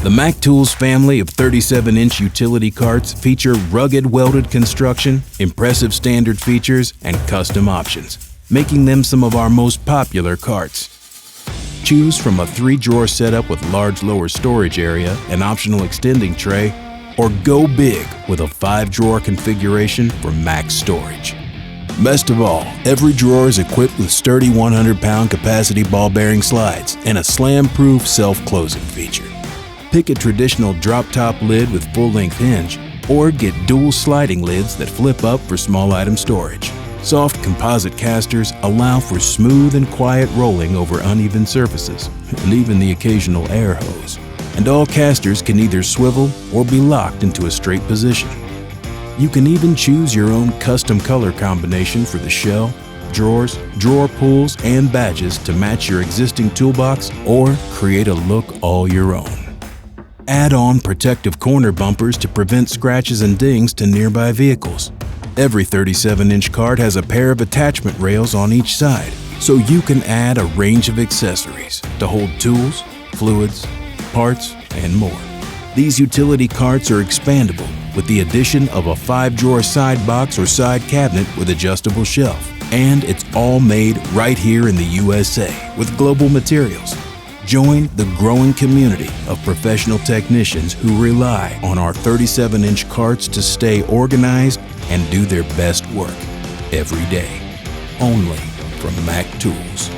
The Mac Tools family of 37-inch utility carts feature rugged welded construction, impressive standard features, and custom options, making them some of our most popular carts. Choose from a 3-drawer setup with large lower storage area and optional extending tray, or go big with a 5-drawer configuration for max storage. Best of all, every drawer is equipped with sturdy 100-pound capacity ball bearing slides and a slam-proof self-closing feature. Pick a traditional drop-top lid with full-length hinge, or get dual sliding lids that flip up for small item storage. Soft composite casters allow for smooth and quiet rolling over uneven surfaces, and even the occasional air hose. And all casters can either swivel or be locked into a straight position. You can even choose your own custom color combination for the shell, drawers, drawer pulls, and badges to match your existing toolbox or create a look all your own. Add on protective corner bumpers to prevent scratches and dings to nearby vehicles. Every 37-inch cart has a pair of attachment rails on each side, so you can add a range of accessories to hold tools, fluids, parts, and more. These utility carts are expandable with the addition of a 5-drawer side box or side cabinet with adjustable shelf. And it's all made right here in the USA with global materials. Join the growing community of professional technicians who rely on our 37-inch carts to stay organized and do their best work every day. Only from Mac Tools.